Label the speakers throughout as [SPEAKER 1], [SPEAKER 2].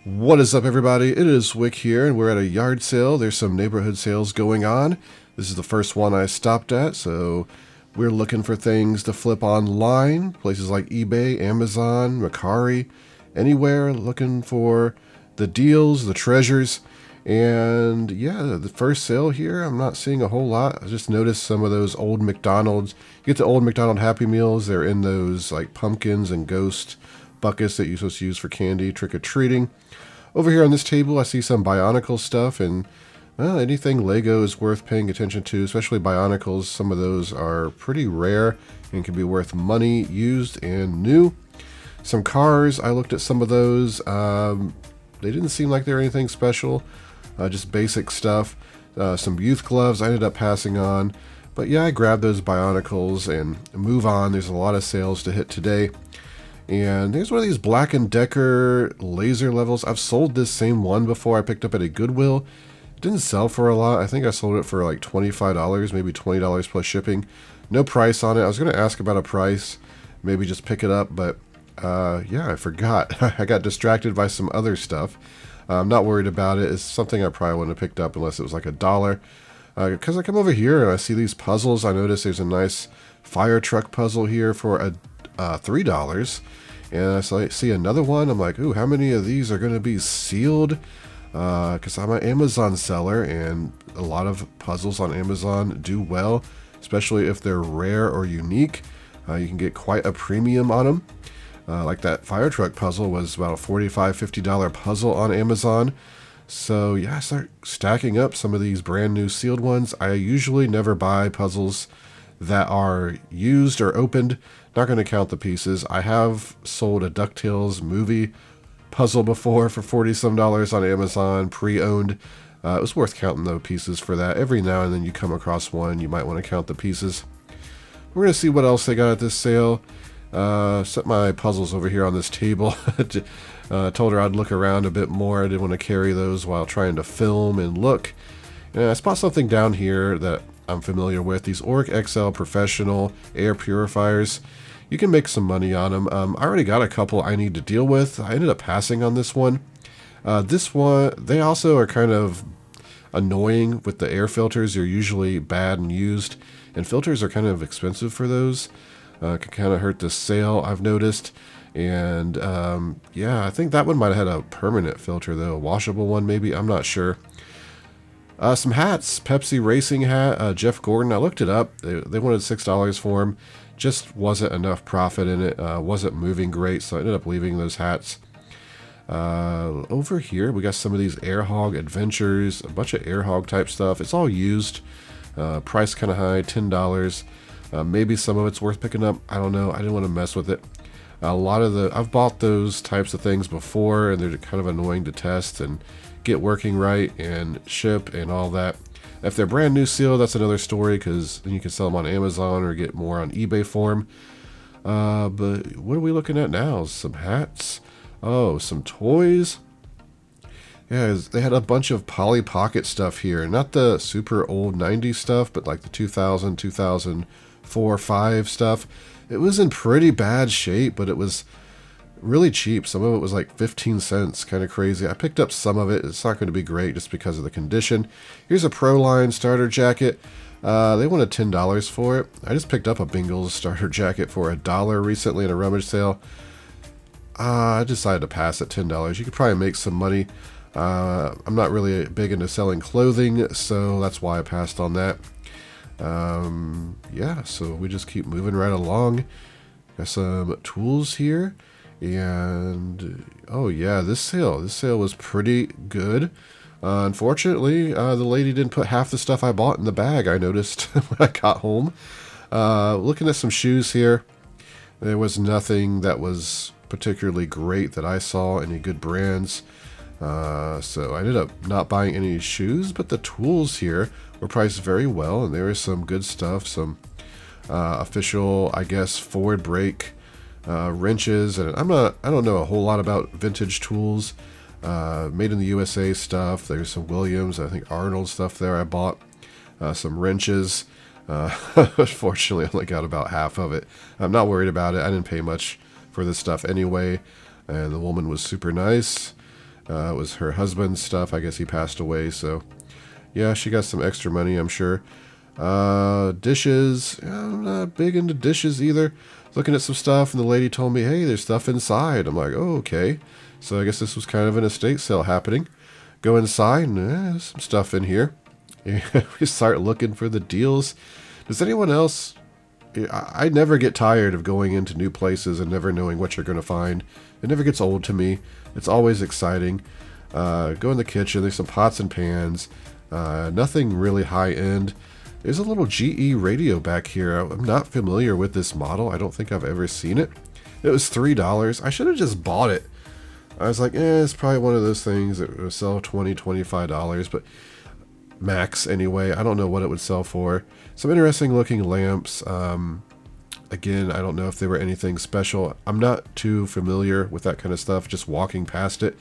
[SPEAKER 1] What is up, everybody? It is Wick here, and we're at a yard sale. There's some neighborhood sales going on. This is the first one I stopped at, so we're looking for things to flip online. Places like eBay, Amazon, Mercari, anywhere looking for the deals, the treasures. And yeah, the first sale here, I'm not seeing a whole lot. I just noticed some of those old McDonald's. You get the old McDonald Happy Meals. They're in those like pumpkins and ghost buckets that you're supposed to use for candy, trick-or-treating. Over here on this table, I see some Bionicle stuff, and anything Lego is worth paying attention to, especially Bionicles. Some of those are pretty rare and can be worth money used and new. Some cars, I looked at some of those. They didn't seem like they were anything special, just basic stuff. Some youth gloves I ended up passing on. But yeah, I grabbed those Bionicles and move on. There's a lot of sales to hit today. And here's one of these Black & Decker laser levels. I've sold this same one before. I picked up at a Goodwill. It didn't sell for a lot. I think I sold it for like $25, maybe $20 plus shipping. No price on it. I was going to ask about a price, maybe just pick it up, but yeah, I forgot. I got distracted by some other stuff. I'm not worried about it. It's something I probably wouldn't have picked up unless it was like $1. Because I come over here and I see these puzzles. I notice there's a nice fire truck puzzle here for $3. And I see another one. I'm like, ooh, how many of these are going to be sealed? Because I'm an Amazon seller, and a lot of puzzles on Amazon do well, especially if they're rare or unique. You can get quite a premium on them. Like that fire truck puzzle was about a $45, $50 puzzle on Amazon. So yeah, I start stacking up some of these brand new sealed ones. I usually never buy puzzles that are used or opened. Not going to count the pieces. I have sold a DuckTales movie puzzle before for $40-some on Amazon, pre-owned. It was worth counting the pieces for that. Every now and then you come across one, you might want to count the pieces. We're going to see what else they got at this sale. Set my puzzles over here on this table. Told her I'd look around a bit more. I didn't want to carry those while trying to film and look. And I spot something down here that I'm familiar with. These Oric XL Professional air purifiers. You can make some money on them. I already got a couple I need to deal with. I ended up passing on this one. This one, they also are kind of annoying with the air filters. They're usually bad and used, and filters are kind of expensive for those. Can kind of hurt the sale, I've noticed. And yeah, I think that one might have had a permanent filter though, a washable one maybe. I'm not sure. Some hats, Pepsi Racing hat, Jeff Gordon. I looked it up. They wanted $6 for them. Just wasn't enough profit in it. Wasn't moving great, so I ended up leaving those hats. Over here, we got some of these Air Hog Adventures, a bunch of Air Hog type stuff. It's all used. Price kind of high, $10. Maybe some of it's worth picking up. I don't know. I didn't want to mess with it. I've bought those types of things before, and they're kind of annoying to test and get working right and ship and all that. If they're brand new sealed, that's another story, because then you can sell them on Amazon or get more on eBay for them. But what are we looking at now? Some hats. Oh, some toys. Yeah, they had a bunch of Polly Pocket stuff here. Not the super old 90s stuff, but like the 2000, 2004, 5 stuff. It was in pretty bad shape, but it was really cheap. Some of it was like 15 cents, kind of crazy. I picked up some of it. It's not going to be great just because of the condition. Here's a Proline starter jacket. They wanted $10 for it. I just picked up a Bengals starter jacket for $1 recently in a rummage sale. I decided to pass at $10. You could probably make some money. I'm not really big into selling clothing, so that's why I passed on that. Yeah, so we just keep moving right along. Got some tools here. And oh yeah, this sale was pretty good. Unfortunately, the lady didn't put half the stuff I bought in the bag, I noticed when I got home. Looking at some shoes here, there was nothing that was particularly great that I saw, any good brands. So I ended up not buying any shoes, but the tools here were priced very well, and there is some good stuff, some official, I guess, forward brake wrenches, and I don't know a whole lot about vintage tools. Made in the USA stuff. There's some Williams, I think Arnold stuff there I bought. Some wrenches. Unfortunately, I only got about half of it. I'm not worried about it. I didn't pay much for this stuff anyway, and the woman was super nice. It was her husband's stuff. I guess he passed away, so yeah, she got some extra money, I'm sure. Dishes. I'm not big into dishes either. Looking at some stuff, and the lady told me, hey, there's stuff inside. I'm like, oh, okay. So I guess this was kind of an estate sale happening. Go inside, and there's some stuff in here. And we start looking for the deals. Does anyone else... I never get tired of going into new places and never knowing what you're going to find. It never gets old to me. It's always exciting. Go in the kitchen. There's some pots and pans. Nothing really high end. There's a little GE radio back here. I'm not familiar with this model. I don't think I've ever seen it. It was $3. I should have just bought it. I was like, it's probably one of those things that would sell $20, $25, but max anyway. I don't know what it would sell for. Some interesting looking lamps. Again, I don't know if they were anything special. I'm not too familiar with that kind of stuff, just walking past it.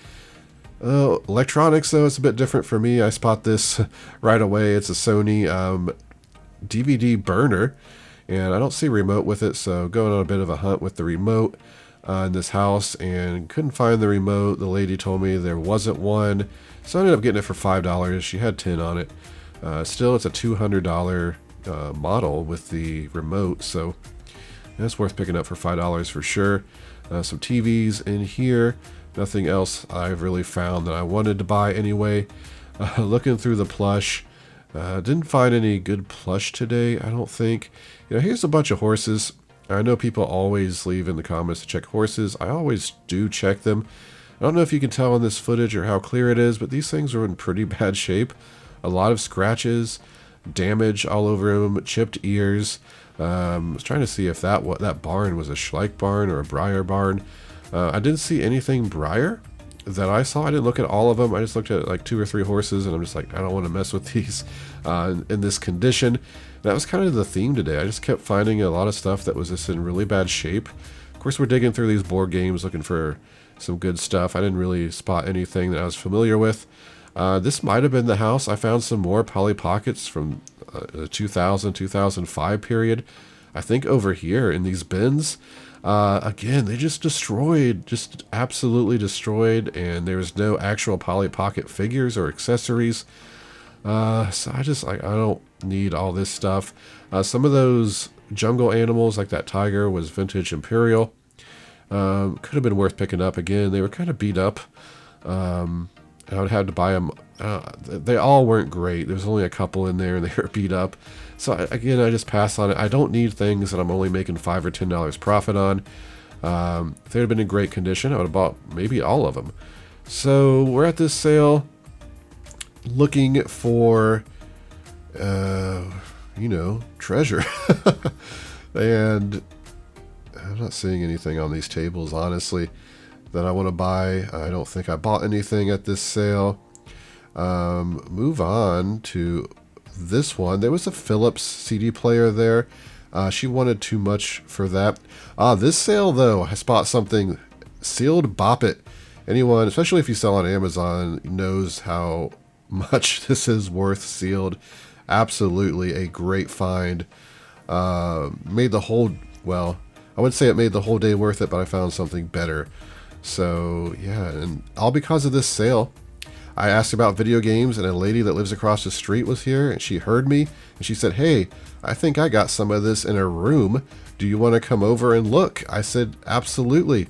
[SPEAKER 1] Electronics, though, it's a bit different for me. I spot this right away. It's a Sony DVD burner, and I don't see a remote with it, so going on a bit of a hunt with the remote in this house, and couldn't find the remote. The lady told me there wasn't one, so I ended up getting it for $5. She had 10 on it. Still, it's a $200 model with the remote, so that's worth picking up for $5 for sure. Some TVs in here. Nothing else I've really found that I wanted to buy anyway. Looking through the plush. Didn't find any good plush today, I don't think. Here's a bunch of horses. I know people always leave in the comments to check horses. I always do check them. I don't know if you can tell in this footage or how clear it is, but these things are in pretty bad shape. A lot of scratches, damage all over them, chipped ears. I was trying to see if that barn was a Schleich barn or a Breyer barn. I didn't see anything Breyer that I saw. I didn't look at all of them. I just looked at like 2 or 3 horses, and I'm just like, I don't want to mess with these in this condition. That was kind of the theme today. I just kept finding a lot of stuff that was just in really bad shape. Of course, we're digging through these board games looking for some good stuff. I didn't really spot anything that I was familiar with. This might have been the house. I found some more Polly Pockets from the 2000-2005 period. I think over here in these bins. Again, they just destroyed, just absolutely destroyed, and there's no actual Polly Pocket figures or accessories. So I don't need all this stuff. Some of those jungle animals, like that tiger, was vintage Imperial. Could have been worth picking up. Again, they were kind of beat up. I would have to buy them. They all weren't great. There was only a couple in there, and they were beat up. So again, I just pass on it. I don't need things that I'm only making $5 or $10 profit on. If they had been in great condition, I would have bought maybe all of them. So we're at this sale, looking for, treasure. And I'm not seeing anything on these tables, honestly, that I want to buy. I don't think I bought anything at this sale. Move on to this one. There was a Philips CD player there. She wanted too much for that. This sale, though, I spot something. Sealed Bop It. Anyone, especially if you sell on Amazon, knows how much this is worth sealed. Absolutely a great find. Made the whole, well, I wouldn't say it made the whole day worth it, but I found something better. So yeah, and all because of this sale. I asked about video games, and a lady that lives across the street was here, and she heard me, and she said, hey, I think I got some of this in a room. Do you want to come over and look? I said, absolutely.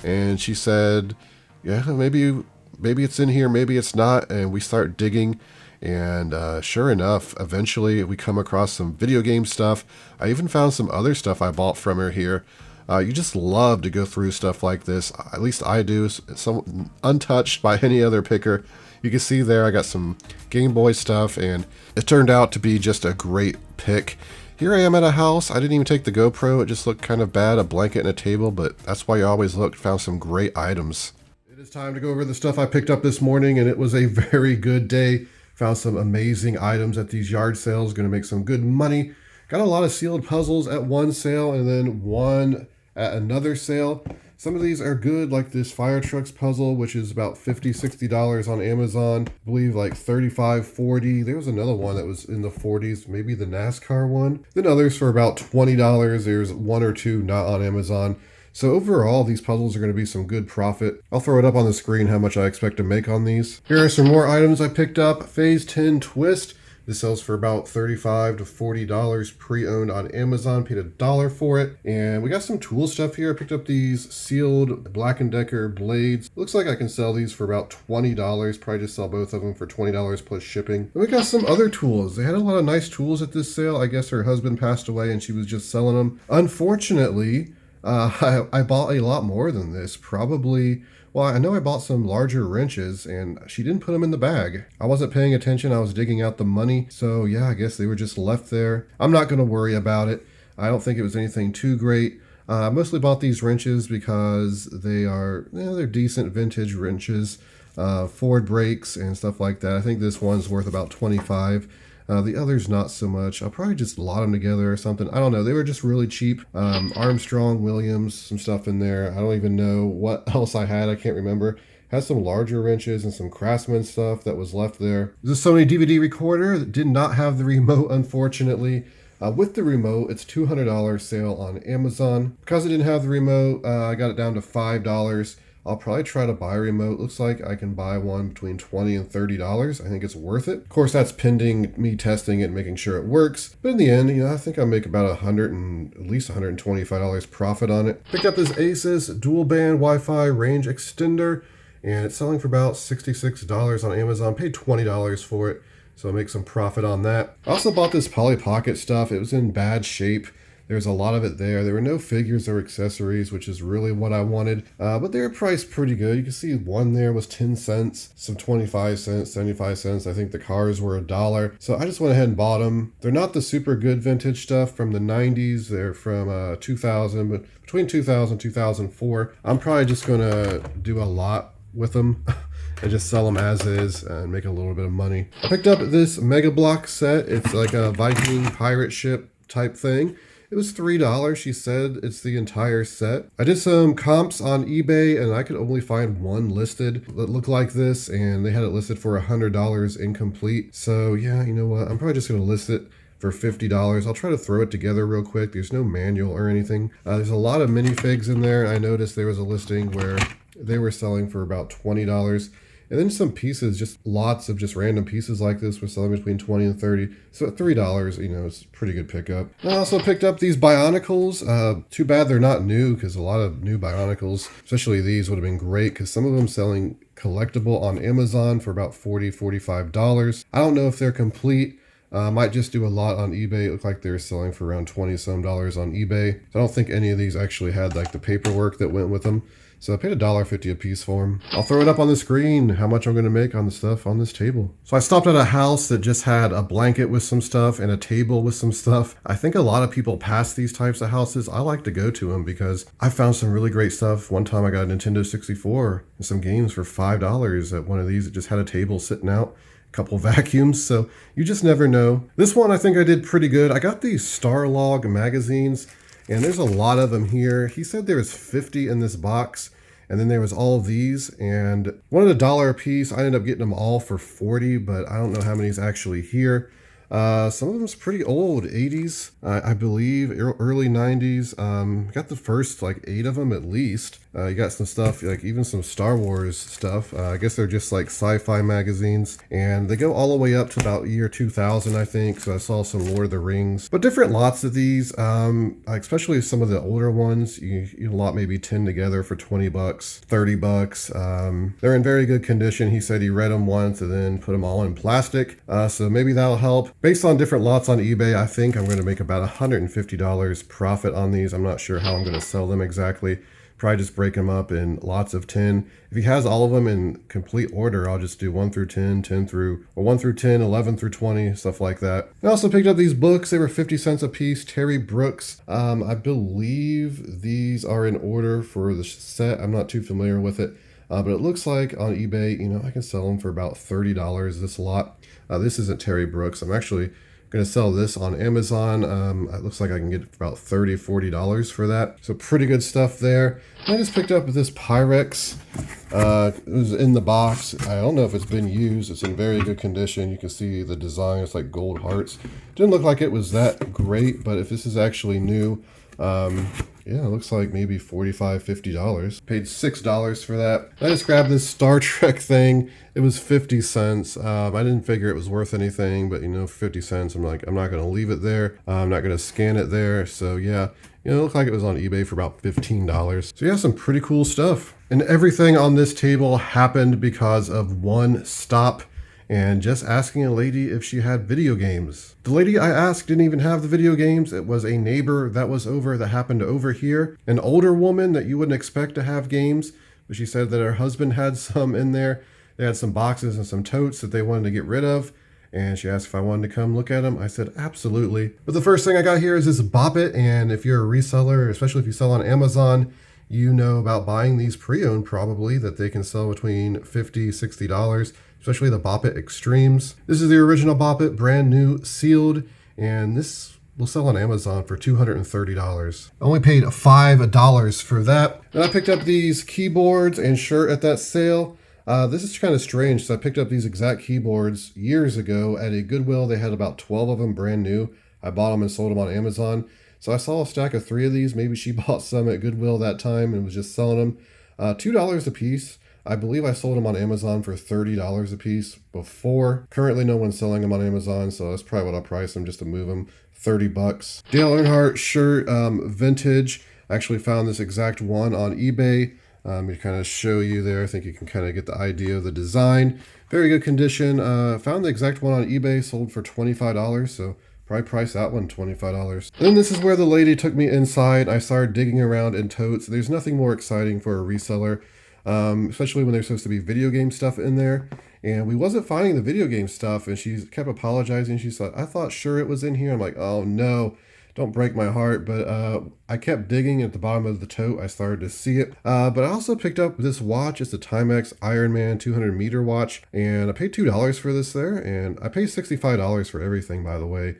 [SPEAKER 1] And she said, yeah, maybe it's in here, maybe it's not. And we start digging, and sure enough, eventually we come across some video game stuff. I even found some other stuff I bought from her here. You just love to go through stuff like this. At least I do. Some untouched by any other picker. You can see there I got some Game Boy stuff, and it turned out to be just a great pick. Here I am at a house. I didn't even take the GoPro. It just looked kind of bad, a blanket and a table, but that's why you always look. Found some great items. It is time to go over the stuff I picked up this morning, and it was a very good day. Found some amazing items at these yard sales. Going to make some good money. Got a lot of sealed puzzles at one sale, and then one at another sale. Some of these are good, like this fire trucks puzzle, which is about $50, $60 on Amazon. I believe like $35, $40. There was another one that was in the 40s, maybe the NASCAR one. Then others for about $20. There's one or two not on Amazon. So overall, these puzzles are going to be some good profit. I'll throw it up on the screen how much I expect to make on these. Here are some more items I picked up. Phase 10 Twist. This sells for about $35 to $40 pre-owned on Amazon. Paid $1 for it. And we got some tool stuff here. I picked up these sealed Black & Decker blades. Looks like I can sell these for about $20. Probably just sell both of them for $20 plus shipping. And we got some other tools. They had a lot of nice tools at this sale. I guess her husband passed away and she was just selling them. Unfortunately, I bought a lot more than this. Probably... Well, I know I bought some larger wrenches and she didn't put them in the bag. I wasn't paying attention. I was digging out the money. So yeah, I guess they were just left there. I'm not going to worry about it. I don't think it was anything too great. I mostly bought these wrenches because they're decent vintage wrenches, Ford brakes and stuff like that. I think this one's worth about $25. The others not so much. I'll probably just lot them together or something. I don't know. They were just really cheap. Armstrong, Williams, some stuff in there. I don't even know what else I had. I can't remember. Had some larger wrenches and some Craftsman stuff that was left there. This Sony DVD recorder that did not have the remote, unfortunately. With the remote, it's $200 sale on Amazon. Because it didn't have the remote, I got it down to $5. I'll probably try to buy a remote. Looks like I can buy one between $20 and $30. I think it's worth it. Of course, that's pending me testing it and making sure it works. But in the end, I think I'll make about at least $125 profit on it. Picked up this Asus dual band Wi-Fi range extender, and it's selling for about $66 on Amazon. Paid $20 for it, so I'll make some profit on that. I also bought this Polly Pocket stuff. It was in bad shape. There's a lot of it there. There were no figures or accessories, which is really what I wanted. But they were priced pretty good. You can see one there was 10 cents, some 25 cents, 75 cents. I think the cars were $1. So I just went ahead and bought them. They're not the super good vintage stuff from the 90s. They're from 2000, but between 2000 and 2004. I'm probably just going to do a lot with them. And just sell them as is and make a little bit of money. I picked up this Mega Block set. It's like a Viking pirate ship type thing. It was $3. She said it's the entire set. I did some comps on eBay and I could only find one listed that looked like this, and they had it listed for $100 incomplete. So yeah, you know what? I'm probably just going to list it for $50. I'll try to throw it together real quick. There's no manual or anything. There's a lot of minifigs in there. I noticed there was a listing where they were selling for about $20. And then some pieces, just lots of just random pieces like this were selling between $20 and $30. So at $3, it's a pretty good pickup. I also picked up these Bionicles. Too bad they're not new, because a lot of new Bionicles, especially these, would have been great, because some of them selling collectible on Amazon for about $40, $45. I don't know if they're complete. Might just do a lot on eBay. It looked like they were selling for around $20 some on eBay. I don't think any of these actually had like the paperwork that went with them. So I paid $1.50 a piece for them. I'll throw it up on the screen, how much I'm going to make on the stuff on this table. So I stopped at a house that just had a blanket with some stuff and a table with some stuff. I think a lot of people pass these types of houses. I like to go to them because I found some really great stuff. One time I got a Nintendo 64 and some games for $5 at one of these. It just had a table sitting out, a couple vacuums, so you just never know. This one I think I did pretty good. I got these Starlog magazines, and there's a lot of them here. He said there was 50 in this box, and then there was all of these, and one at $1 a piece. I ended up getting them all for 40, but I don't know how many is actually here. Some of them's pretty old, 80s, I believe, early 90s. Got the first like 8 of them at least. You got some stuff, like even some Star Wars stuff. I guess they're just like sci-fi magazines, and they go all the way up to about year 2000, I think. So I saw some Lord of the Rings, but different lots of these, especially some of the older ones. You lot maybe 10 together for 20 bucks, 30 bucks. They're in very good condition. He said he read them once and then put them all in plastic. So maybe that'll help. Based on different lots on eBay, I think I'm going to make about $150 profit on these. I'm not sure how I'm going to sell them exactly. Probably just break them up in lots of 10. If he has all of them in complete order, I'll just do 1 through 10, 10 through, or 1 through 10, 11 through 20, stuff like that. I also picked up these books. They were 50 cents a piece. Terry Brooks. I believe these are in order for the set. I'm not too familiar with it. But it looks like on eBay, I can sell them for about $30 this lot. This isn't Terry Brooks. I'm actually going to sell this on Amazon. It looks like I can get about $30, $40 for that. So pretty good stuff there. I just picked up this Pyrex. It was in the box. I don't know if it's been used. It's in very good condition. You can see the design. It's like gold hearts. Didn't look like it was that great, but if this is actually new, Yeah, it looks like maybe $45, $50. Paid $6 for that. I just grabbed this Star Trek thing. It was 50 cents. I didn't figure it was worth anything, but for 50 cents, I'm like, I'm not going to leave it there. I'm not going to scan it there. So yeah, it looked like it was on eBay for about $15. So yeah, some pretty cool stuff. And everything on this table happened because of one stop and just asking a lady if she had video games. The lady I asked didn't even have the video games. It was a neighbor that was over that happened to overhear. An older woman that you wouldn't expect to have games, but she said that her husband had some in there. They had some boxes and some totes that they wanted to get rid of. And she asked if I wanted to come look at them. I said, absolutely. But the first thing I got here is this Bop It. And if you're a reseller, especially if you sell on Amazon, you know about buying these pre-owned probably, that they can sell between $50, $60, especially the Bop It Extremes. This is the original Bop It, brand new, sealed, and this will sell on Amazon for $230. I only paid $5 for that. Then I picked up these keyboards and shirt at that sale. This is kind of strange. So I picked up these exact keyboards years ago at a Goodwill. They had about 12 of them brand new. I bought them and sold them on Amazon. So I saw a stack of 3 of these. Maybe she bought some at Goodwill that time and was just selling them. $2 a piece. I believe I sold them on Amazon for $30 a piece before. Currently, no one's selling them on Amazon, so that's probably what I'll price them just to move them. $30. Dale Earnhardt shirt, vintage. I actually found this exact one on eBay. To kind of show you there, I think you can kind of get the idea of the design. Very good condition. Found the exact one on eBay, sold for $25, so probably price that one $25. Then this is where the lady took me inside. I started digging around in totes. There's nothing more exciting for a reseller, especially when there's supposed to be video game stuff in there. And we wasn't finding the video game stuff, and she kept apologizing. She said, I thought sure it was in here. I'm like, oh no, don't break my heart. But I kept digging at the bottom of the tote. I started to see it. But I also picked up this watch. It's a Timex Ironman 200 meter watch, and I paid $2 for this there, and I paid $65 for everything, by the way.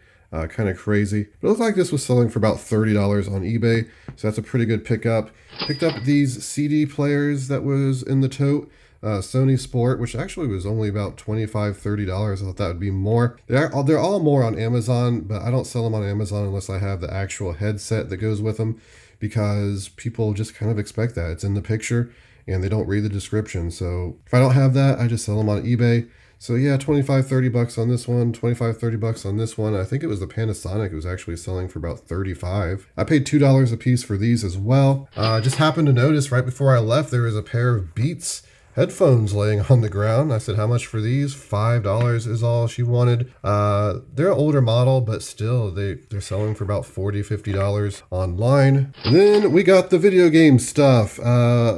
[SPEAKER 1] Kind of crazy. But it looked like this was selling for about $30 on eBay, so that's a pretty good pickup. Picked up these CD players that was in the tote. Sony Sport, which actually was only about $25, $30. I thought that would be more. They're all more on Amazon, but I don't sell them on Amazon unless I have the actual headset that goes with them, because people just kind of expect that. It's in the picture and they don't read the description. So if I don't have that, I just sell them on eBay. So yeah, $25, $30 on this one, $25, $30 on this one. I think it was the Panasonic. It was actually selling for about $35. I paid $2 a piece for these as well. Just happened to notice right before I left, there was a pair of Beats headphones laying on the ground. I said, how much for these? $5 is all she wanted. They're an older model, but still they're selling for about $40, $50 online. And then we got the video game stuff.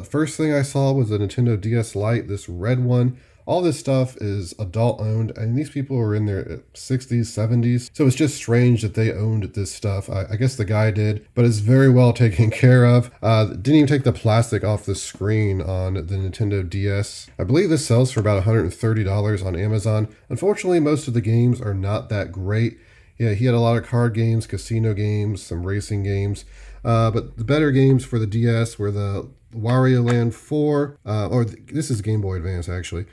[SPEAKER 1] First thing I saw was a Nintendo DS Lite, this red one. All this stuff is adult owned, and these people are in their 60s, 70s. So it's just strange that they owned this stuff. I guess the guy did, but it's very well taken care of. Didn't even take the plastic off the screen on the Nintendo DS. I believe this sells for about $130 on Amazon. Unfortunately, most of the games are not that great. Yeah, he had a lot of card games, casino games, some racing games. But the better games for the DS were the Wario Land 4, this is Game Boy Advance actually.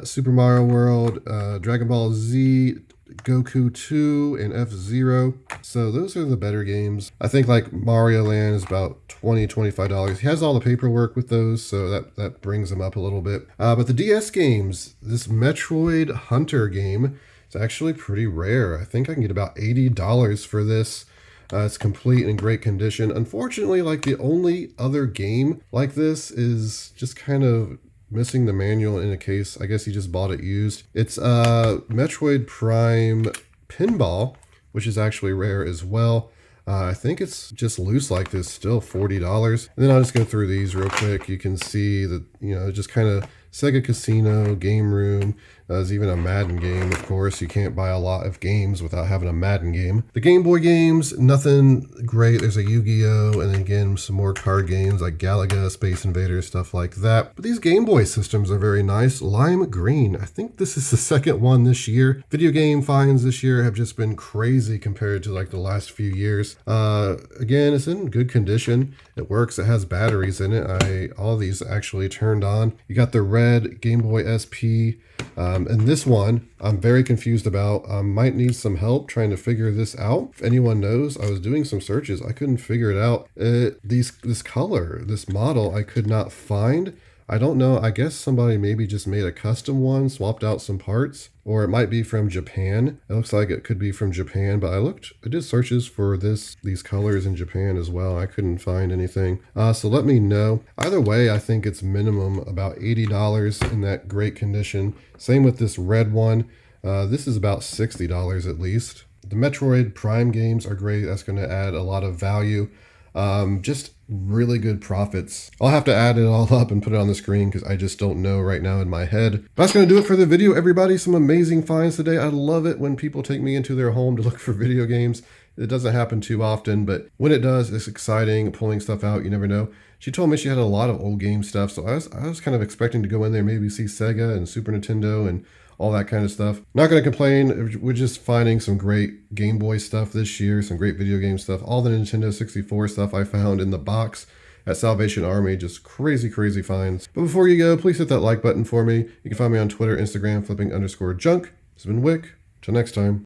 [SPEAKER 1] Super Mario World, Dragon Ball Z, Goku 2, and F-Zero. So those are the better games. I think like Mario Land is about $20, $25. He has all the paperwork with those, so that brings them up a little bit. But the DS games, this Metroid Hunter game, is actually pretty rare. I think I can get about $80 for this. It's complete and in great condition. Unfortunately, like the only other game like this is just kind of missing the manual in a case. I guess he just bought it used. It's Metroid Prime Pinball, which is actually rare as well. I think it's just loose like this, still $40. And then I'll just go through these real quick. You can see that, just kind of Sega Casino, Game Room. There's even a Madden game, of course. You can't buy a lot of games without having a Madden game. The Game Boy games, nothing great. There's a Yu-Gi-Oh! And then again, some more card games like Galaga, Space Invaders, stuff like that. But these Game Boy systems are very nice. Lime green. I think this is the second one this year. Video game finds this year have just been crazy compared to like the last few years. Again, it's in good condition. It works. It has batteries in it. All these actually turned on. You got the red red Game Boy SP. And this one I'm very confused about. I might need some help trying to figure this out. If anyone knows, I was doing some searches. I couldn't figure it out. This color, this model, I could not find. I don't know. I guess somebody maybe just made a custom one, swapped out some parts, or it might be from Japan. It looks like it could be from Japan, but I did searches for these colors in Japan as well. I couldn't find anything. So let me know. Either way, I think it's minimum about $80 in that great condition. Same with this red one. This is about $60 at least. The Metroid Prime games are great. That's going to add a lot of value. Just really good profits. I'll have to add it all up and put it on the screen because I just don't know right now in my head. But that's going to do it for the video, everybody. Some amazing finds today. I love it when people take me into their home to look for video games. It doesn't happen too often, but when it does, it's exciting, pulling stuff out. You never know. She told me she had a lot of old game stuff, so I was kind of expecting to go in there, maybe see Sega and Super Nintendo and all that kind of stuff. Not going to complain. We're just finding some great Game Boy stuff this year, some great video game stuff. All the Nintendo 64 stuff I found in the box at Salvation Army, just crazy, crazy finds. But before you go, please hit that like button for me. You can find me on Twitter, Instagram, flipping_junk. This has been Wick. Till next time.